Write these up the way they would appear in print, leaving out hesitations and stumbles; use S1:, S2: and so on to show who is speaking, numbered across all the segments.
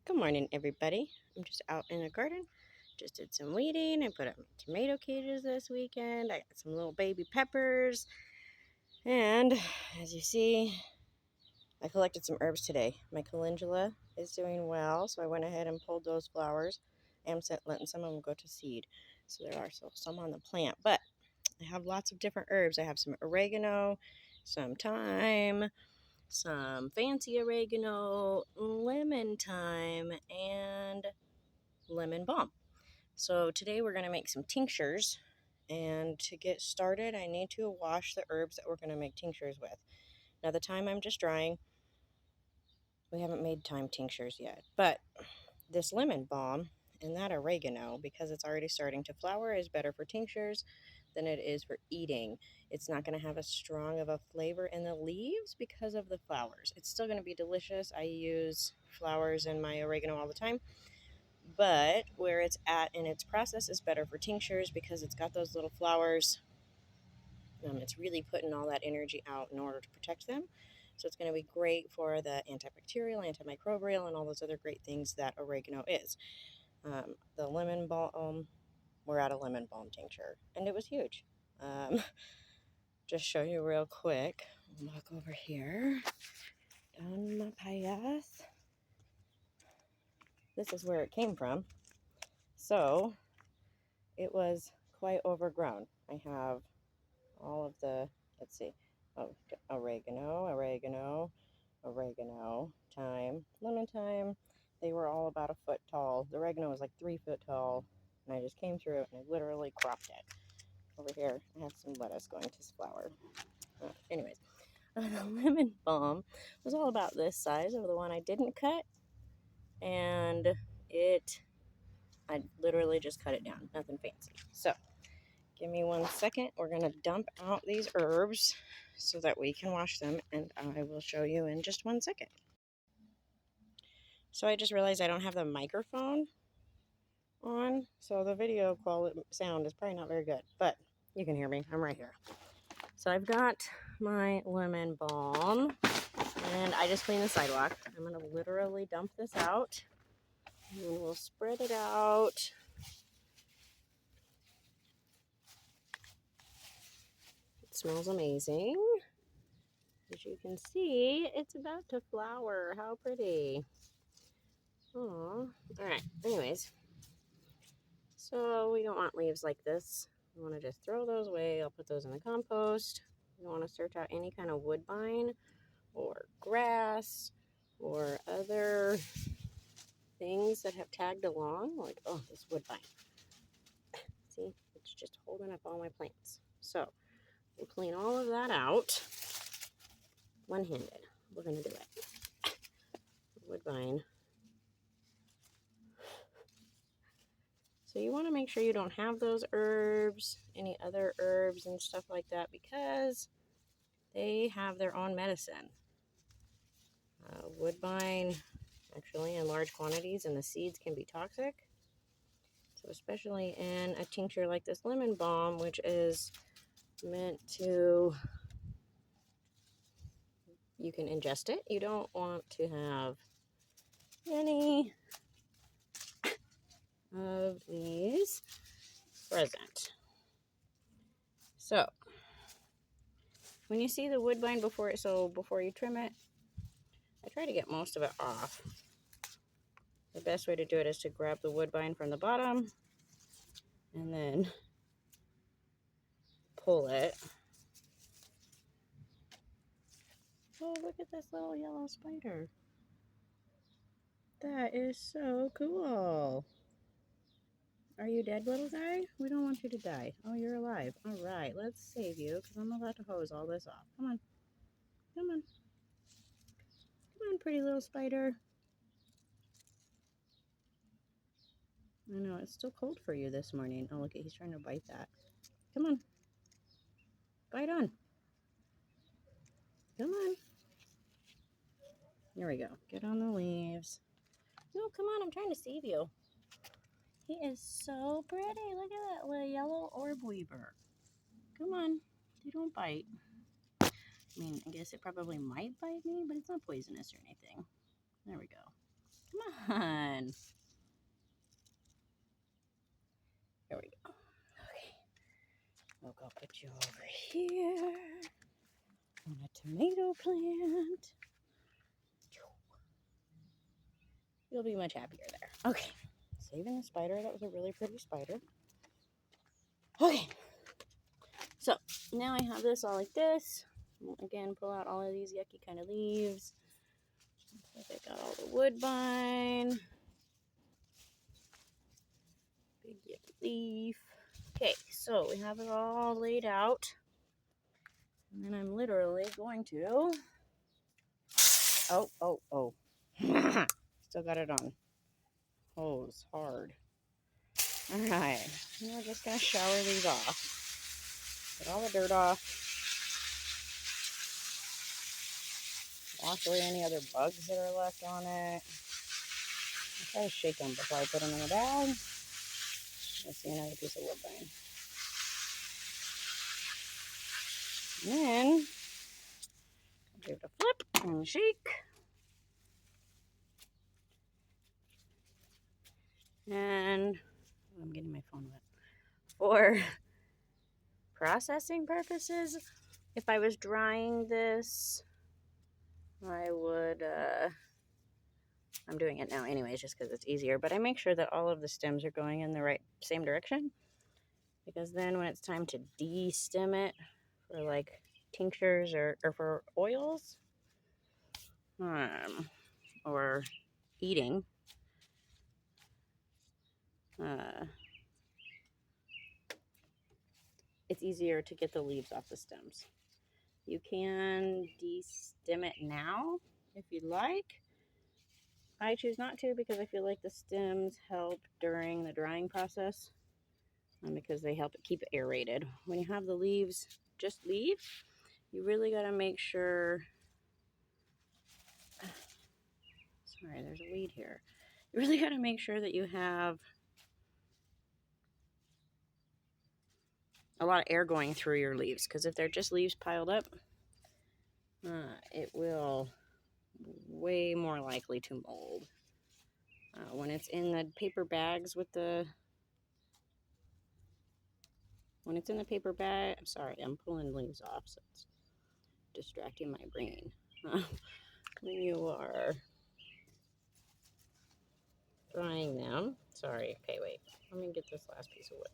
S1: Good morning, everybody. I'm just out in the garden. Just did some weeding. I put up my tomato cages this weekend. I got some little baby peppers. And as you see, I collected some herbs today. My calendula is doing well, so I went ahead and pulled those flowers. I'm letting some of them go to seed. So there are still some on the plant. But I have lots of different herbs. I have some oregano, some thyme, some fancy oregano, lemon thyme, and lemon balm. So today we're going to make some tinctures, and to get started I need to wash the herbs that we're going to make tinctures with. Now the thyme I'm just drying. We haven't made thyme tinctures yet, but this lemon balm and that oregano, because it's already starting to flower, is better for tinctures than it is for eating. It's not going to have as strong of a flavor in the leaves because of the flowers. It's still going to be delicious. I use flowers in my oregano all the time, but where it's at in its process is better for tinctures because it's got those little flowers. It's really putting all that energy out in order to protect them. So it's going to be great for the antibacterial, antimicrobial, and all those other great things that oregano is. The lemon balm, we're at a lemon balm tincture, and it was huge. Just show you real quick. Walk over here down my path. This is where it came from. So it was quite overgrown. I have all of the, let's see, oregano, thyme, lemon thyme. They were all about a foot tall. The oregano was like 3 foot tall, and I just came through it and I literally cropped it. Over here, I have some lettuce going to flower. Anyways, the lemon balm was all about this size of the one I didn't cut, and I literally just cut it down, nothing fancy. So give me 1 second. We're going to dump out these herbs so that we can wash them, and I will show you in just 1 second. So I just realized I don't have the microphone on, so the video quality sound is probably not very good, but you can hear me. I'm right here. So I've got my lemon balm, and I just cleaned the sidewalk. I'm going to literally dump this out, and we'll spread it out. It smells amazing. As you can see, it's about to flower. How pretty. Oh, all right. Anyways, so we don't want leaves like this. We want to just throw those away. I'll put those in the compost. We want to search out any kind of woodbine or grass or other things that have tagged along. Like, oh, this woodbine. See, it's just holding up all my plants. So we'll clean all of that out one-handed. We're going to do it. Woodbine. So you want to make sure you don't have those herbs, any other herbs and stuff like that, because they have their own medicine. Woodbine, actually in large quantities, and the seeds can be toxic. So especially in a tincture like this lemon balm, which is meant to, you can ingest it. You don't want to have any of these present. So when you see the woodbine before you trim it, I try to get most of it off. The best way to do it is to grab the woodbine from the bottom and then pull it. Oh, look at this little yellow spider. That is so cool. Are you dead, little guy? We don't want you to die. Oh, you're alive. All right, let's save you because I'm about to hose all this off. Come on. Come on. Come on, pretty little spider. I know, it's still cold for you this morning. Oh, look, he's trying to bite that. Come on. Bite on. Come on. There we go. Get on the leaves. No, come on. I'm trying to save you. He is so pretty. Look at that little yellow orb weaver. Come on. They don't bite. I mean, I guess it probably might bite me, but it's not poisonous or anything. There we go. Come on. There we go. Okay. We'll go put you over here on a tomato plant. You'll be much happier there. Okay. Saving the spider. That was a really pretty spider. Okay. So now I have this all like this. Again, pull out all of these yucky kind of leaves. Looks like I got all the woodbine. Big yucky leaf. Okay, so we have it all laid out. And then I'm literally going to... Oh. Still got it on. Hose hard. Alright. We're just going to shower these off. Get all the dirt off. Wash away any other bugs that are left on it. I'll try to shake them before I put them in the bag. Let's see another piece of woodbine. And then give it a flip and shake. And I'm getting my phone wet. For processing purposes, if I was drying this, I would, I'm doing it now anyways just because it's easier, but I make sure that all of the stems are going in the same direction, because then when it's time to de-stem it for like tinctures or for oils, or eating, it's easier to get the leaves off the stems. You can de-stem it now if you'd like. I choose not to because I feel like the stems help during the drying process, because they help it keep it aerated. When you have the leaves just leave, you really got to make sure... Sorry, there's a weed here. You really got to make sure that you have a lot of air going through your leaves, because if they're just leaves piled up, it will way more likely to mold. When it's in the paper bags with the... When it's in the paper bag... I'm sorry, I'm pulling leaves off, so it's distracting my brain. When you are drying them... Sorry, okay, wait. Let me get this last piece of wood.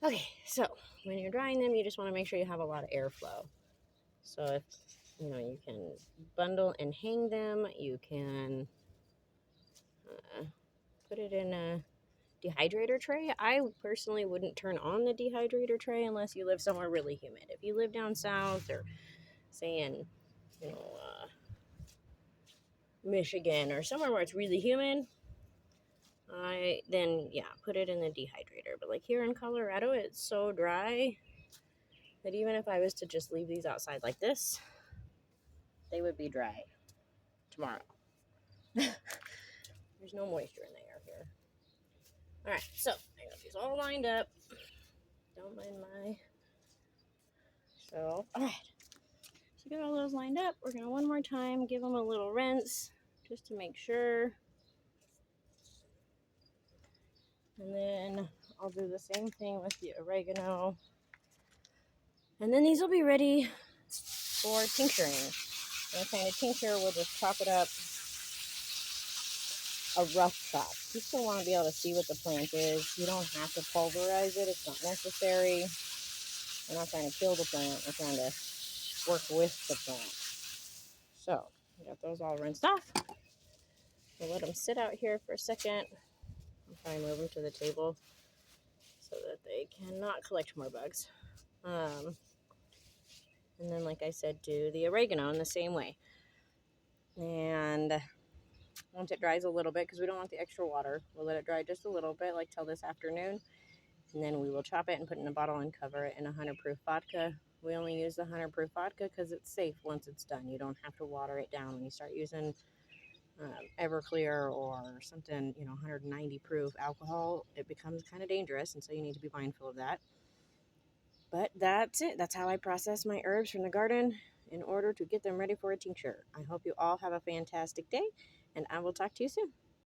S1: Okay, so when you're drying them, you just want to make sure you have a lot of airflow. So if, you can bundle and hang them, you can put it in a dehydrator tray. I personally wouldn't turn on the dehydrator tray unless you live somewhere really humid. If you live down south, or say in, Michigan or somewhere where it's really humid, then yeah, put it in the dehydrator. But like here in Colorado, it's so dry that even if I was to just leave these outside like this, they would be dry tomorrow. There's no moisture in the air here. All right, so I got these all lined up. Don't mind myself. All right, so get all those lined up. We're gonna one more time give them a little rinse just to make sure. And then I'll do the same thing with the oregano. And then these will be ready for tincturing. And kind of tincture, we'll just chop it up a rough chop. You still want to be able to see what the plant is. You don't have to pulverize it. It's not necessary. We're not trying to kill the plant. We're trying to work with the plant. So, we got those all rinsed off. We'll let them sit out here for a second. I'll try and move them to the table so that they cannot collect more bugs. And then, like I said, do the oregano in the same way. And once it dries a little bit, because we don't want the extra water, we'll let it dry just a little bit, like till this afternoon. And then we will chop it and put it in a bottle and cover it in 100 proof vodka. We only use the 100 proof vodka because it's safe once it's done. You don't have to water it down. When you start using Everclear or something, 190 proof alcohol, it becomes kind of dangerous, and so you need to be mindful of that. But that's it. That's how I process my herbs from the garden in order to get them ready for a tincture. I hope you all have a fantastic day, and I will talk to you soon.